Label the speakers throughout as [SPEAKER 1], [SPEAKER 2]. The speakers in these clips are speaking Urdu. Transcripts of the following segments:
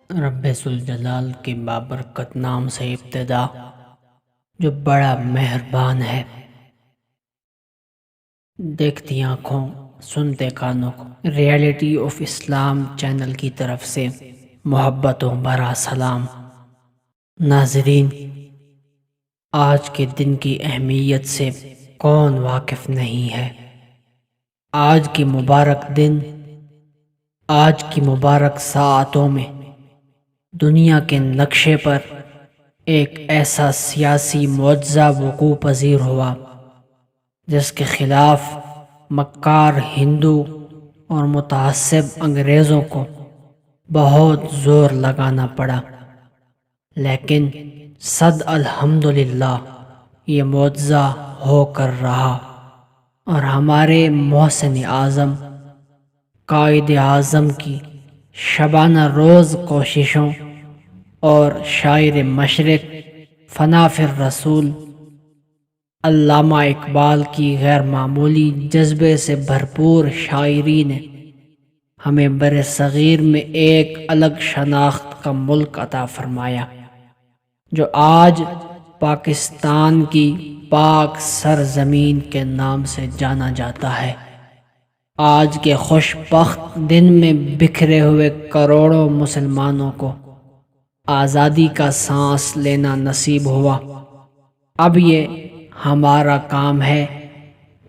[SPEAKER 1] رب ذوالجلال کے بابرکت نام سے ابتدا، جو بڑا مہربان ہے۔ دیکھتی آنکھوں، سنتے کانوں کو، ریئلٹی آف اسلام چینل کی طرف سے محبت و بھرا سلام۔ ناظرین، آج کے دن کی اہمیت سے کون واقف نہیں ہے؟ آج کی مبارک دن، آج کی مبارک ساعتوں میں دنیا کے نقشے پر ایک ایسا سیاسی معجزہ وقوع پذیر ہوا جس کے خلاف مکار ہندو اور متعصب انگریزوں کو بہت زور لگانا پڑا، لیکن صد الحمدللہ یہ معجزہ ہو کر رہا، اور ہمارے محسن اعظم قائد اعظم کی شبانہ روز کوششوں اور شاعر مشرق فنافر رسول علامہ اقبال کی غیر معمولی جذبے سے بھرپور شاعری نے ہمیں بر صغیر میں ایک الگ شناخت کا ملک عطا فرمایا، جو آج پاکستان کی پاک سرزمین کے نام سے جانا جاتا ہے۔ آج کے خوش بخت دن میں بکھرے ہوئے کروڑوں مسلمانوں کو آزادی کا سانس لینا نصیب ہوا۔ اب یہ ہمارا کام ہے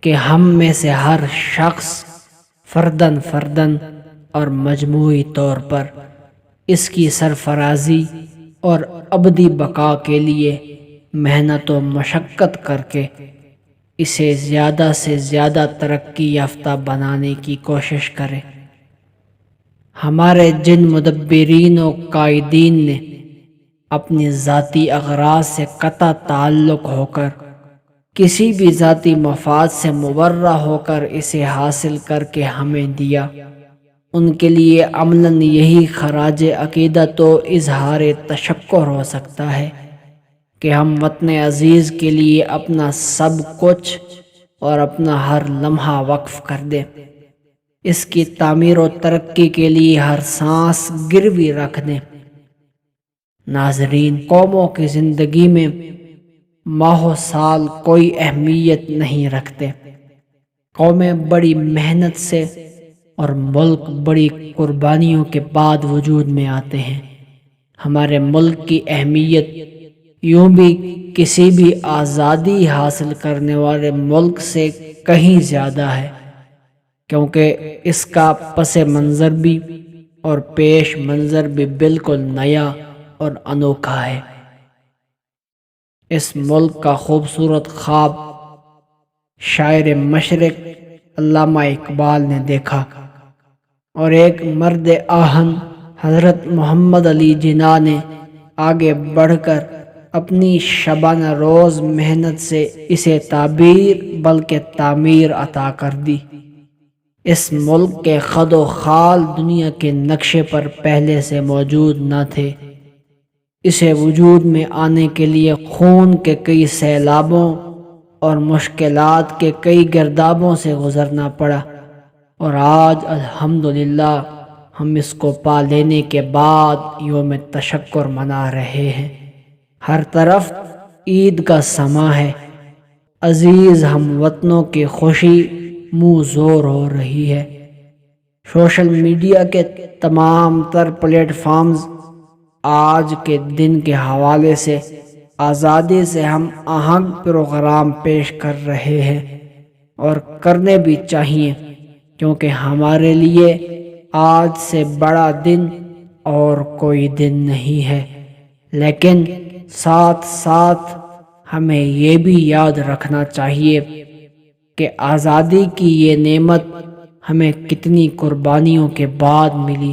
[SPEAKER 1] کہ ہم میں سے ہر شخص فرداً اور مجموعی طور پر اس کی سرفرازی اور ابدی بقا کے لیے محنت و مشقت کر کے اسے زیادہ سے زیادہ ترقی یافتہ بنانے کی کوشش کرے۔ ہمارے جن مدبرین و قائدین نے اپنی ذاتی اغراض سے قطع تعلق ہو کر، کسی بھی ذاتی مفاد سے مبرہ ہو کر اسے حاصل کر کے ہمیں دیا، ان کے لیے عملاً یہی خراج عقیدت و اظہار تشکر ہو سکتا ہے کہ ہم وطن عزیز کے لیے اپنا سب کچھ اور اپنا ہر لمحہ وقف کر دیں، اس کی تعمیر و ترقی کے لیے ہر سانس گروی رکھ دیں۔ ناظرین، قوموں کی زندگی میں ماہ و سال کوئی اہمیت نہیں رکھتے۔ قومیں بڑی محنت سے اور ملک بڑی قربانیوں کے بعد وجود میں آتے ہیں۔ ہمارے ملک کی اہمیت یوں بھی کسی بھی آزادی حاصل کرنے والے ملک سے کہیں زیادہ ہے، کیونکہ اس کا پس منظر بھی اور پیش منظر بھی بالکل نیا اور انوکھا ہے۔ اس ملک کا خوبصورت خواب شاعر مشرق علامہ اقبال نے دیکھا، اور ایک مرد آہن حضرت محمد علی جناح نے آگے بڑھ کر اپنی شبانہ روز محنت سے اسے تعبیر بلکہ تعمیر عطا کر دی۔ اس ملک کے خد و خال دنیا کے نقشے پر پہلے سے موجود نہ تھے۔ اسے وجود میں آنے کے لیے خون کے کئی سیلابوں اور مشکلات کے کئی گردابوں سے گزرنا پڑا، اور آج الحمدللہ ہم اس کو پا لینے کے بعد یوم تشکر منا رہے ہیں۔ ہر طرف عید کا سماں ہے، عزیز ہم وطنوں کی خوشی منہ زور ہو رہی ہے۔ سوشل میڈیا کے تمام تر پلیٹ فارمز آج کے دن کے حوالے سے آزادی سے ہم آہنگ پروگرام پیش کر رہے ہیں، اور کرنے بھی چاہیے، کیونکہ ہمارے لیے آج سے بڑا دن اور کوئی دن نہیں ہے۔ لیکن ساتھ ساتھ ہمیں یہ بھی یاد رکھنا چاہیے کہ آزادی کی یہ نعمت ہمیں کتنی قربانیوں کے بعد ملی۔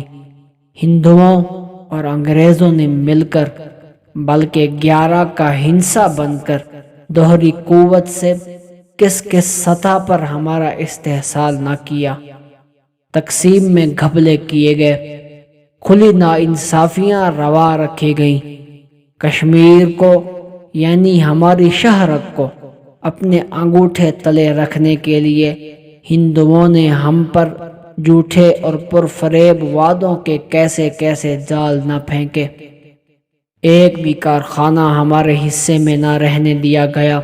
[SPEAKER 1] ہندوؤں اور انگریزوں نے مل کر، بلکہ 11 کا ہنسا بن کر، دوہری قوت سے کس کس سطح پر ہمارا استحصال نہ کیا۔ تقسیم میں گھپلے کیے گئے، کھلی ناانصافیاں روا رکھی گئیں۔ کشمیر کو یعنی ہماری شہرک کو اپنے انگوٹھے تلے رکھنے کے لیے ہندوؤں نے ہم پر جھوٹے اور پرفریب وعدوں کے کیسے کیسے جال نہ پھینکے۔ ایک بھی کارخانہ ہمارے حصے میں نہ رہنے دیا گیا۔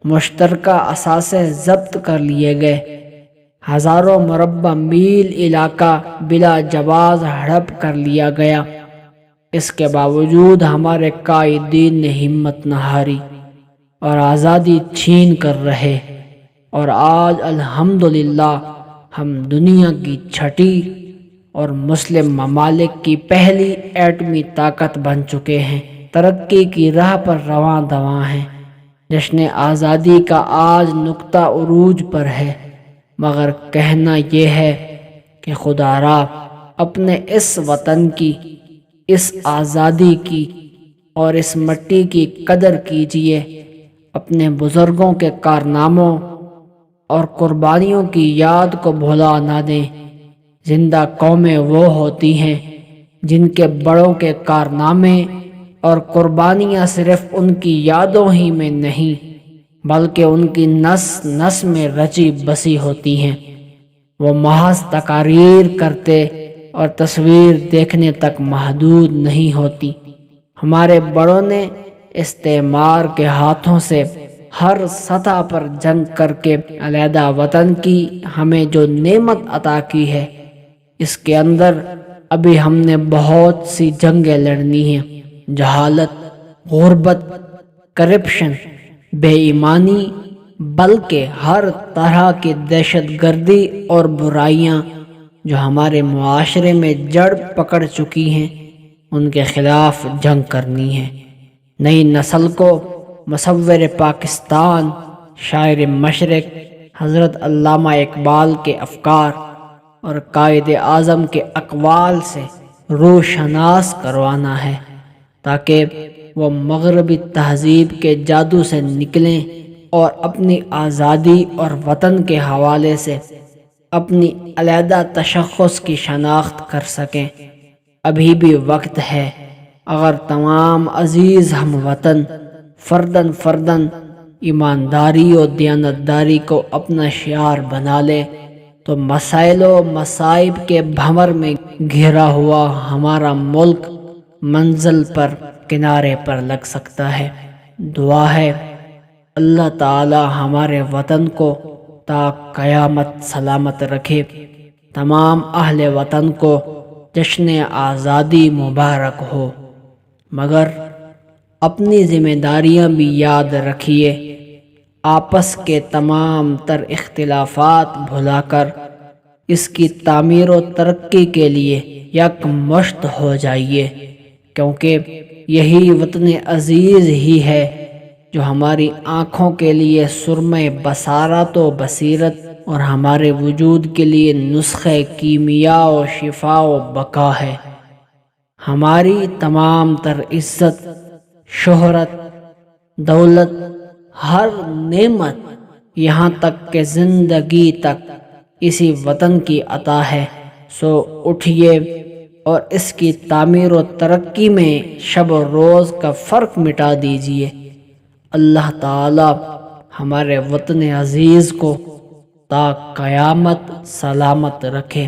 [SPEAKER 1] مشترکہ اثاثے ضبط کر لیے گئے۔ ہزاروں مربع میل علاقہ بلا جواز ہڑپ کر لیا گیا۔ اس کے باوجود ہمارے قائدین نے ہمت نہ ہاری اور آزادی چھین کر رہے، اور آج الحمدللہ ہم دنیا کی چھٹی اور مسلم ممالک کی پہلی ایٹمی طاقت بن چکے ہیں، ترقی کی راہ پر رواں دواں ہیں۔ جشن آزادی کا آج نقطہ عروج پر ہے، مگر کہنا یہ ہے کہ خدا را اپنے اس وطن کی، اس آزادی کی اور اس مٹی کی قدر کیجیے۔ اپنے بزرگوں کے کارناموں اور قربانیوں کی یاد کو بھلا نہ دیں۔ زندہ قومیں وہ ہوتی ہیں جن کے بڑوں کے کارنامے اور قربانیاں صرف ان کی یادوں ہی میں نہیں بلکہ ان کی نس نس میں رچی بسی ہوتی ہیں۔ وہ محض تقاریر کرتے اور تصویر دیکھنے تک محدود نہیں ہوتی۔ ہمارے بڑوں نے استعمار کے ہاتھوں سے ہر سطح پر جنگ کر کے علیحدہ وطن کی ہمیں جو نعمت عطا کی ہے، اس کے اندر ابھی ہم نے بہت سی جنگیں لڑنی ہیں۔ جہالت، غربت، کرپشن، بے ایمانی، بلکہ ہر طرح کی دہشت گردی اور برائیاں جو ہمارے معاشرے میں جڑ پکڑ چکی ہیں، ان کے خلاف جنگ کرنی ہے۔ نئی نسل کو مصور پاکستان، شاعر مشرق حضرت علامہ اقبال کے افکار اور قائد اعظم کے اقوال سے روشناس کروانا ہے، تاکہ وہ مغربی تہذیب کے جادو سے نکلیں اور اپنی آزادی اور وطن کے حوالے سے اپنی علیحدہ تشخص کی شناخت کر سکیں۔ ابھی بھی وقت ہے۔ اگر تمام عزیز ہم وطن فردن فردن ایمانداری و دیانتداری کو اپنا شعار بنا لے تو مسائل و مصائب کے بھنور میں گھرا ہوا ہمارا ملک منزل پر کنارے پر لگ سکتا ہے۔ دعا ہے اللہ تعالی ہمارے وطن کو تا قیامت سلامت رکھے۔ تمام اہل وطن کو جشن آزادی مبارک ہو، مگر اپنی ذمہ داریاں بھی یاد رکھیے۔ آپس کے تمام تر اختلافات بھلا کر اس کی تعمیر و ترقی کے لیے یک مشت ہو جائیے، کیونکہ یہی وطن عزیز ہی ہے جو ہماری آنکھوں کے لیے سرمہ بصارت و بصیرت اور ہمارے وجود کے لیے نسخہ کیمیا و شفا و بقا ہے۔ ہماری تمام تر عزت، شہرت، دولت، ہر نعمت، یہاں تک کہ زندگی تک اسی وطن کی عطا ہے۔ سو اٹھیے اور اس کی تعمیر و ترقی میں شب و روز کا فرق مٹا دیجیے۔ اللہ تعالی ہمارے وطن عزیز کو تا قیامت سلامت رکھے۔